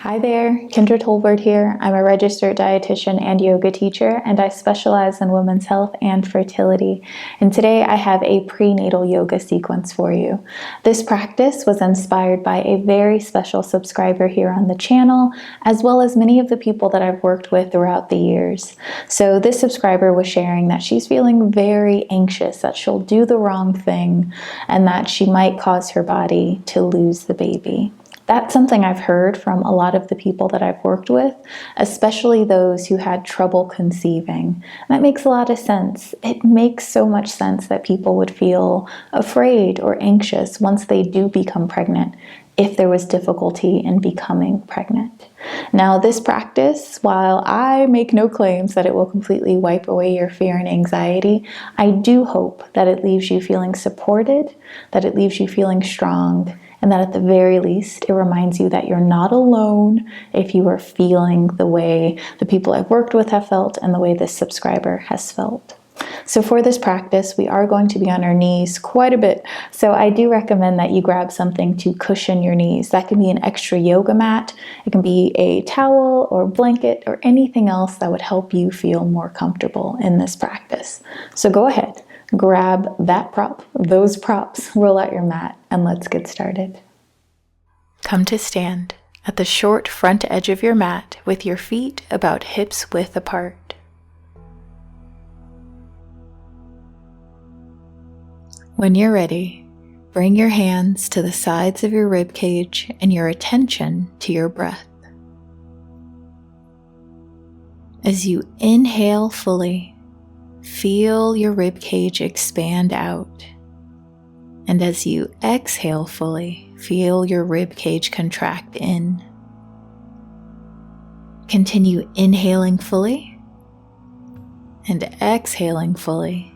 Hi there, Kendra Tolbert here. I'm a registered dietitian and yoga teacher, and I specialize in women's health and fertility. And today I have a prenatal yoga sequence for you. This practice was inspired by a very special subscriber here on the channel, as well as many of the people that I've worked with throughout the years. So this subscriber was sharing that she's feeling very anxious, that she'll do the wrong thing, and that she might cause her body to lose the baby. That's something I've heard from a lot of the people that I've worked with, especially those who had trouble conceiving. That makes a lot of sense. It makes so much sense that people would feel afraid or anxious once they do become pregnant, if there was difficulty in becoming pregnant. Now, this practice, while I make no claims that it will completely wipe away your fear and anxiety, I do hope that it leaves you feeling supported, that it leaves you feeling strong, and that at the very least, it reminds you that you're not alone if you are feeling the way the people I've worked with have felt and the way this subscriber has felt. So for this practice, we are going to be on our knees quite a bit. So I do recommend that you grab something to cushion your knees. That can be an extra yoga mat. It can be a towel or blanket or anything else that would help you feel more comfortable in this practice. So go ahead. Grab that prop, those props, roll out your mat, and let's get started. Come to stand at the short front edge of your mat with your feet about hips width apart. When you're ready, bring your hands to the sides of your rib cage and your attention to your breath. As you inhale fully, feel your rib cage expand out. And as you exhale fully, feel your rib cage contract in. Continue inhaling fully and exhaling fully,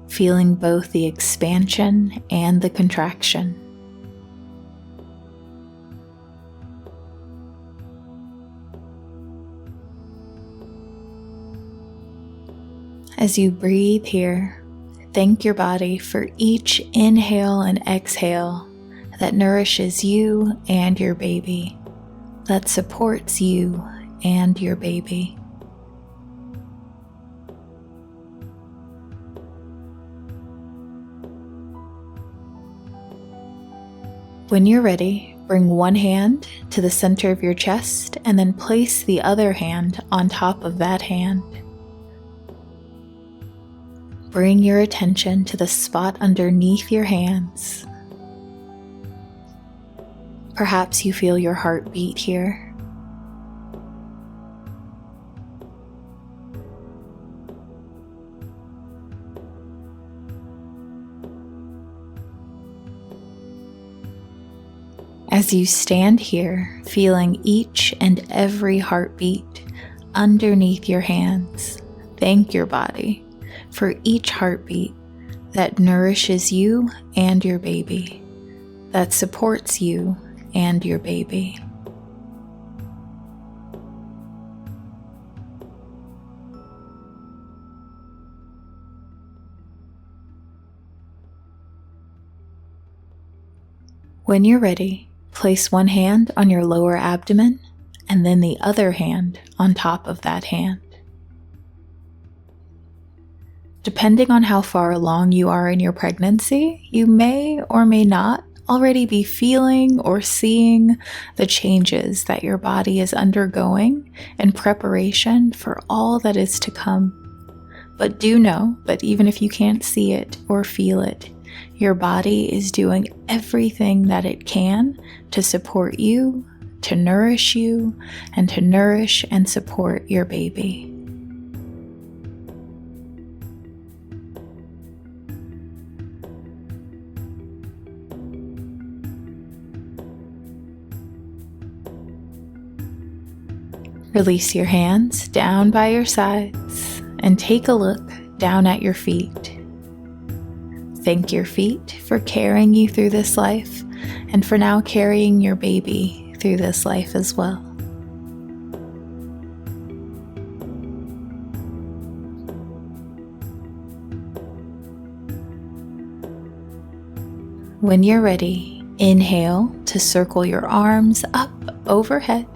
feeling both the expansion and the contraction. As you breathe here, thank your body for each inhale and exhale that nourishes you and your baby, that supports you and your baby. When you're ready, bring one hand to the center of your chest and then place the other hand on top of that hand. Bring your attention to the spot underneath your hands. Perhaps you feel your heart beat here. As you stand here, feeling each and every heartbeat underneath your hands, thank your body for each heartbeat that nourishes you and your baby, that supports you and your baby. When you're ready, place one hand on your lower abdomen and then the other hand on top of that hand. Depending on how far along you are in your pregnancy, you may or may not already be feeling or seeing the changes that your body is undergoing in preparation for all that is to come. But do know that even if you can't see it or feel it, your body is doing everything that it can to support you, to nourish you, and to nourish and support your baby. Release your hands down by your sides and take a look down at your feet. Thank your feet for carrying you through this life and for now carrying your baby through this life as well. When you're ready, inhale to circle your arms up overhead.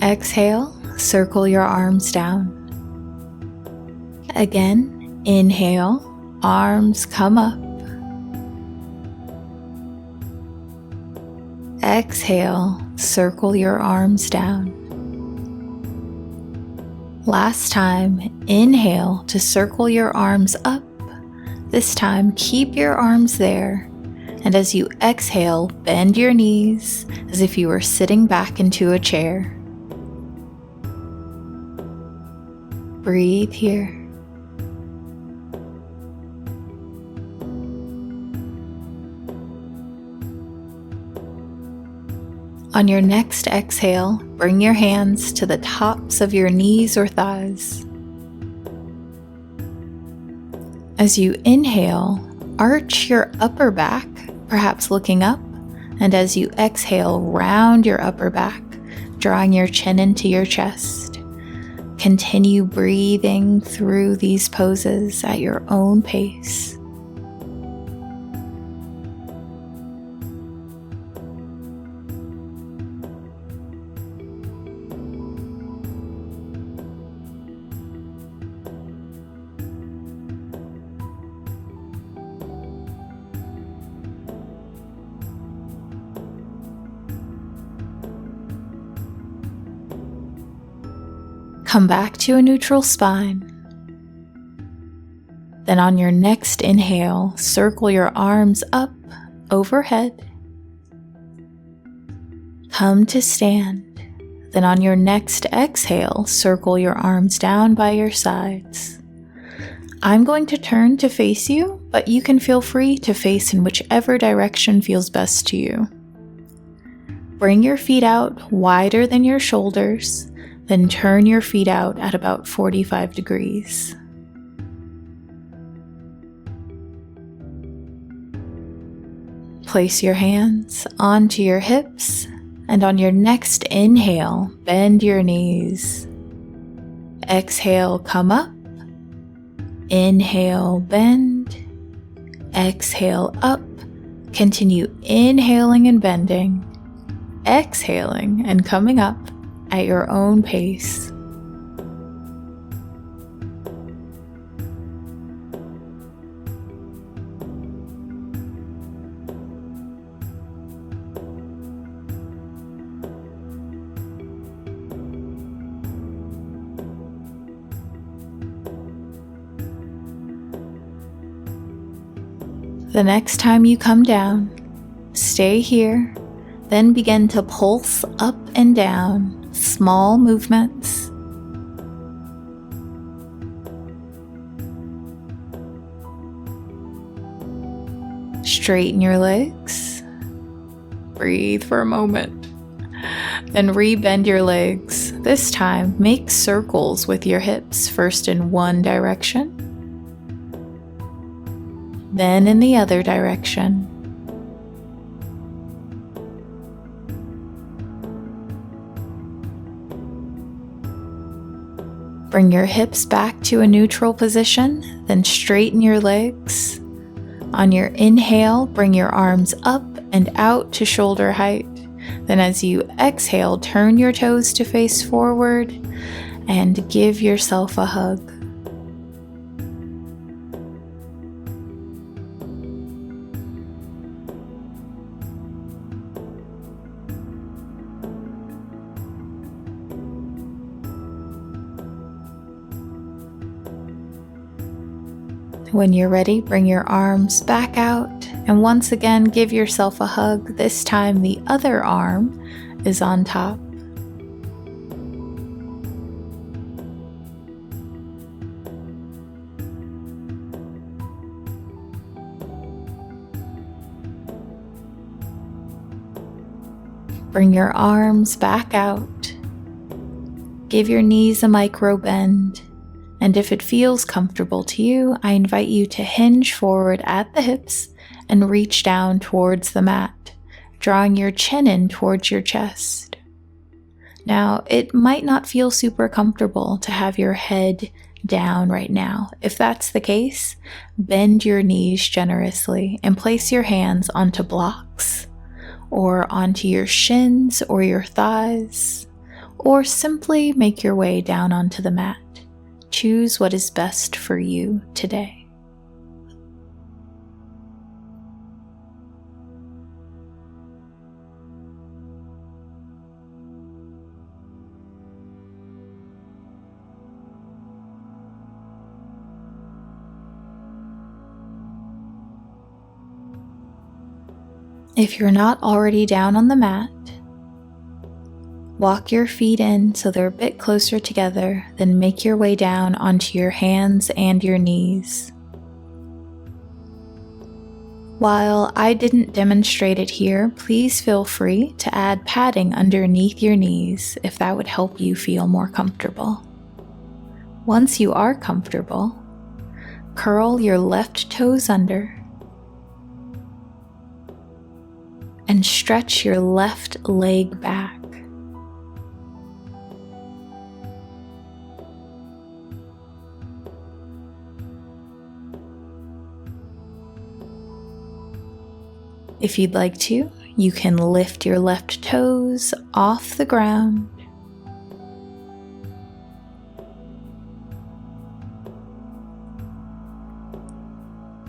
Exhale, circle your arms down. Again, inhale, arms come up. Exhale, circle your arms down. Last time, inhale to circle your arms up. This time, keep your arms there. And as you exhale, bend your knees as if you were sitting back into a chair. Breathe here. On your next exhale, bring your hands to the tops of your knees or thighs. As you inhale, arch your upper back, perhaps looking up, and as you exhale, round your upper back, drawing your chin into your chest. Continue breathing through these poses at your own pace. Come back to a neutral spine. Then on your next inhale, circle your arms up overhead. Come to stand. Then on your next exhale, circle your arms down by your sides. I'm going to turn to face you, but you can feel free to face in whichever direction feels best to you. Bring your feet out wider than your shoulders. Then turn your feet out at about 45 degrees. Place your hands onto your hips, and on your next inhale, bend your knees. Exhale, come up. Inhale, bend. Exhale, up. Continue inhaling and bending. Exhaling and coming up at your own pace. The next time you come down, stay here, then begin to pulse up and down. Small movements. Straighten your legs. Breathe for a moment. Then re-bend your legs. This time, make circles with your hips, first in one direction, then in the other direction. Bring your hips back to a neutral position, then straighten your legs. On your inhale, bring your arms up and out to shoulder height. Then as you exhale, turn your toes to face forward and give yourself a hug. When you're ready, bring your arms back out and once again give yourself a hug. This time the other arm is on top. Bring your arms back out. Give your knees a micro bend. And if it feels comfortable to you, I invite you to hinge forward at the hips and reach down towards the mat, drawing your chin in towards your chest. Now, it might not feel super comfortable to have your head down right now. If that's the case, bend your knees generously and place your hands onto blocks or onto your shins or your thighs, or simply make your way down onto the mat. Choose what is best for you today. If you're not already down on the mat, walk your feet in so they're a bit closer together, then make your way down onto your hands and your knees. While I didn't demonstrate it here, please feel free to add padding underneath your knees if that would help you feel more comfortable. Once you are comfortable, curl your left toes under and stretch your left leg back. If you'd like to, you can lift your left toes off the ground.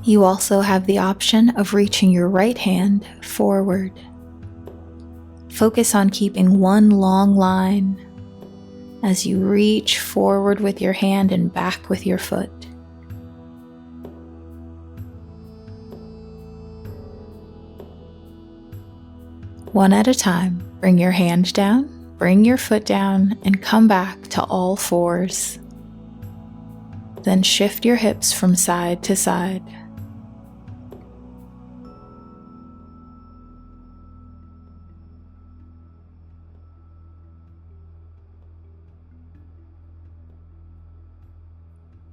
You also have the option of reaching your right hand forward. Focus on keeping one long line as you reach forward with your hand and back with your foot. One at a time, bring your hand down, bring your foot down, and come back to all fours. Then shift your hips from side to side.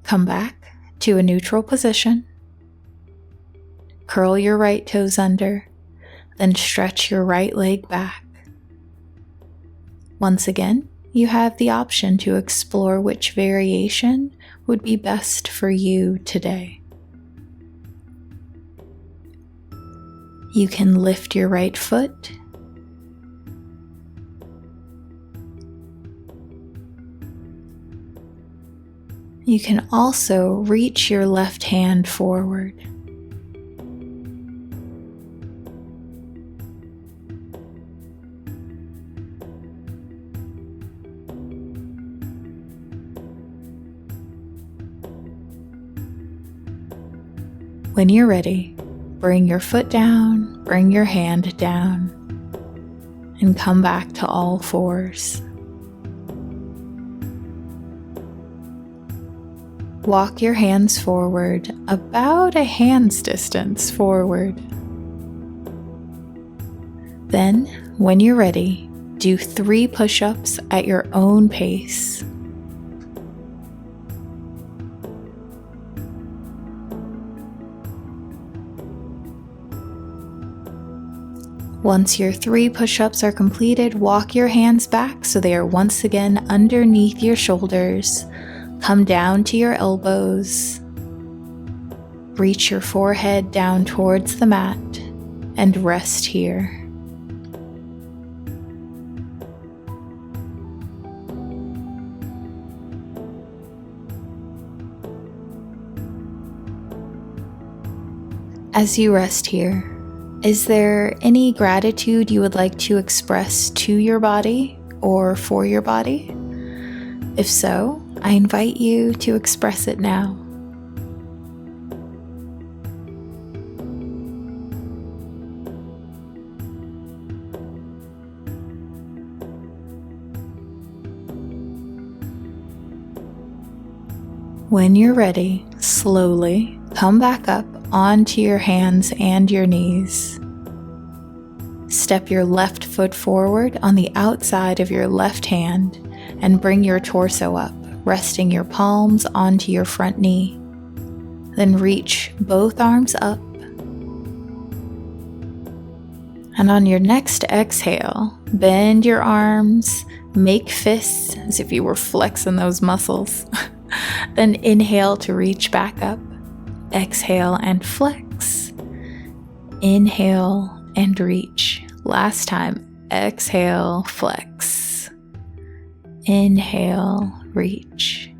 Come back to a neutral position. Curl your right toes under, then stretch your right leg back. Once again, you have the option to explore which variation would be best for you today. You can lift your right foot, you can also reach your left hand forward. When you're ready, bring your foot down, bring your hand down, and come back to all fours. Walk your hands forward, about a hand's distance forward. Then, when you're ready, do 3 push-ups at your own pace. Once your 3 push-ups are completed, walk your hands back so they are once again underneath your shoulders. Come down to your elbows. Reach your forehead down towards the mat and rest here. As you rest here, is there any gratitude you would like to express to your body or for your body? If so, I invite you to express it now. When you're ready, slowly come back up onto your hands and your knees. Step your left foot forward on the outside of your left hand and bring your torso up, resting your palms onto your front knee. Then reach both arms up. And on your next exhale, bend your arms, make fists as if you were flexing those muscles. Then inhale to reach back up. Exhale and flex. Inhale and reach. Last time, exhale, flex. Inhale, reach.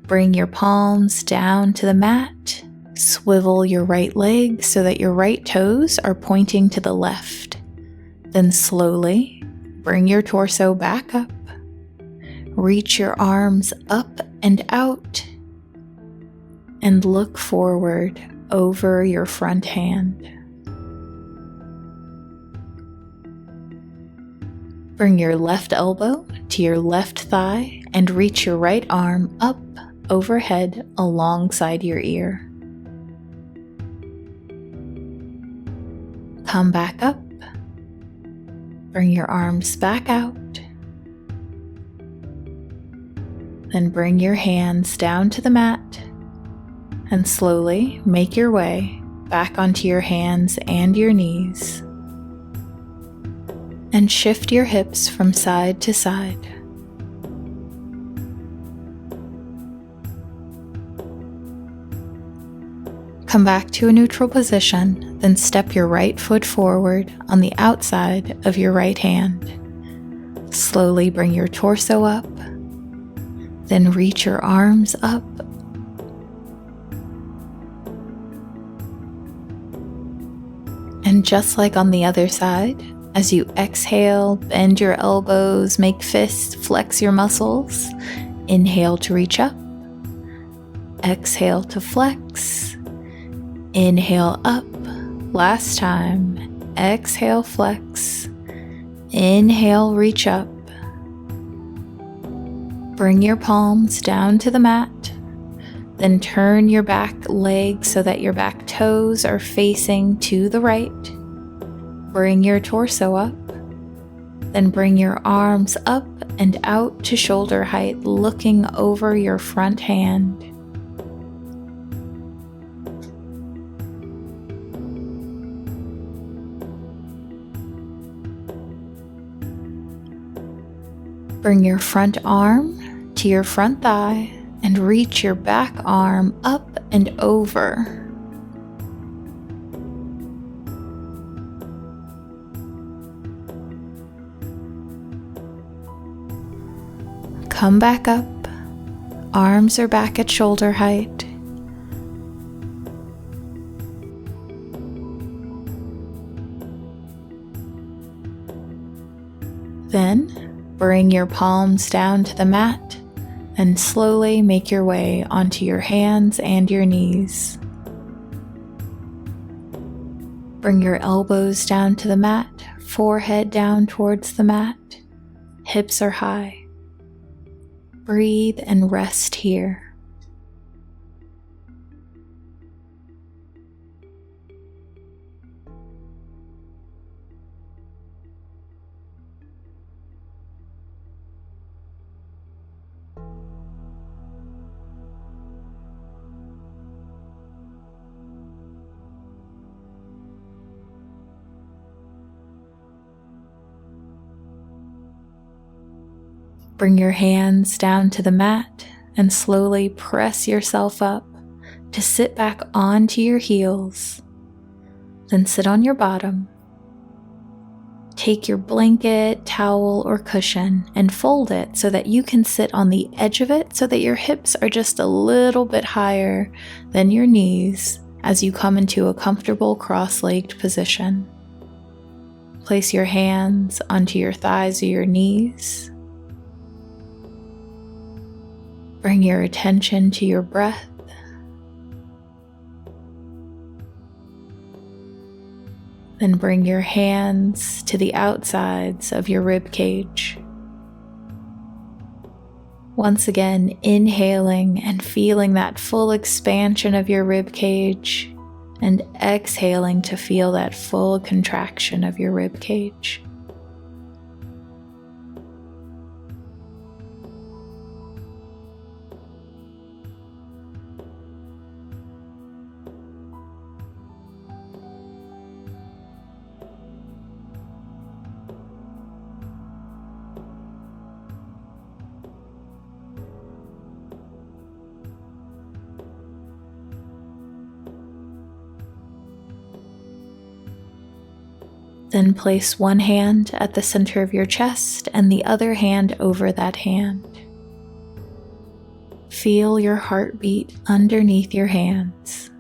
Bring your palms down to the mat. Swivel your right leg so that your right toes are pointing to the left. Then slowly bring your torso back up. Reach your arms up and out. And look forward over your front hand. Bring your left elbow to your left thigh and reach your right arm up overhead alongside your ear. Come back up. Bring your arms back out. Then bring your hands down to the mat and slowly make your way back onto your hands and your knees. And shift your hips from side to side. Come back to a neutral position, then step your right foot forward on the outside of your right hand. Slowly bring your torso up, then reach your arms up. And just like on the other side, as you exhale, bend your elbows, make fists, flex your muscles. Inhale to reach up. Exhale to flex. Inhale up. Last time. Exhale, flex. Inhale, reach up. Bring your palms down to the mat. Then turn your back leg so that your back toes are facing to the right. Bring your torso up. Then bring your arms up and out to shoulder height, looking over your front hand. Bring your front arm to your front thigh and reach your back arm up and over. Come back up. Arms are back at shoulder height. Then bring your palms down to the mat and slowly make your way onto your hands and your knees. Bring your elbows down to the mat, forehead down towards the mat, hips are high. Breathe and rest here. Bring your hands down to the mat and slowly press yourself up to sit back onto your heels. Then sit on your bottom. Take your blanket, towel, or cushion and fold it so that you can sit on the edge of it so that your hips are just a little bit higher than your knees as you come into a comfortable cross-legged position. Place your hands onto your thighs or your knees. Bring your attention to your breath. Then bring your hands to the outsides of your rib cage. Once again, inhaling and feeling that full expansion of your rib cage, and exhaling to feel that full contraction of your rib cage. Then place one hand at the center of your chest and the other hand over that hand. Feel your heartbeat underneath your hands.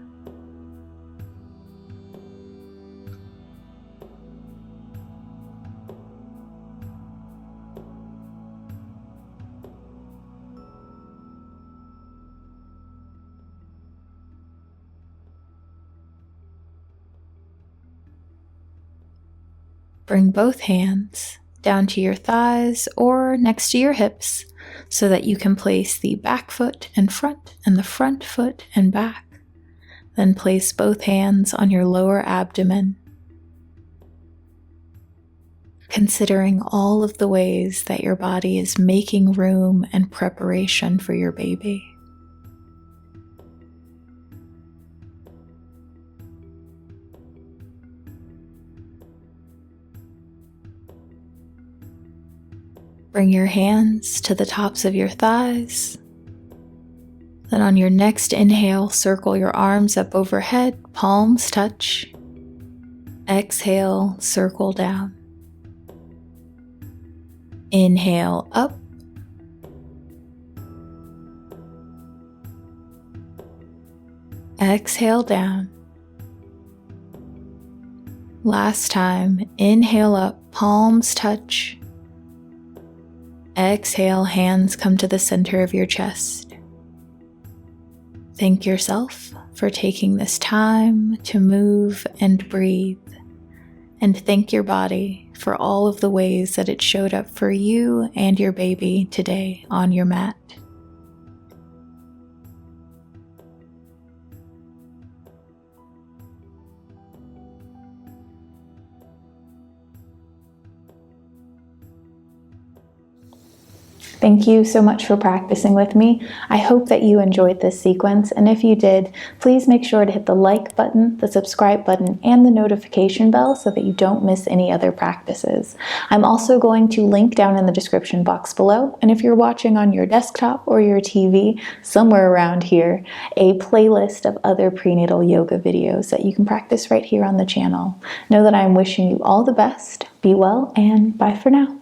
Bring both hands down to your thighs or next to your hips so that you can place the back foot in front and the front foot in back. Then place both hands on your lower abdomen, considering all of the ways that your body is making room and preparation for your baby. Bring your hands to the tops of your thighs. Then on your next inhale, circle your arms up overhead, palms touch. Exhale, circle down. Inhale up. Exhale down. Last time, inhale up, palms touch. Exhale, hands come to the center of your chest. Thank yourself for taking this time to move and breathe. And thank your body for all of the ways that it showed up for you and your baby today on your mat. Thank you so much for practicing with me. I hope that you enjoyed this sequence, and if you did, please make sure to hit the like button, the subscribe button, and the notification bell so that you don't miss any other practices. I'm also going to link down in the description box below, and if you're watching on your desktop or your TV, somewhere around here, a playlist of other prenatal yoga videos that you can practice right here on the channel. Know that I'm wishing you all the best, be well, and bye for now.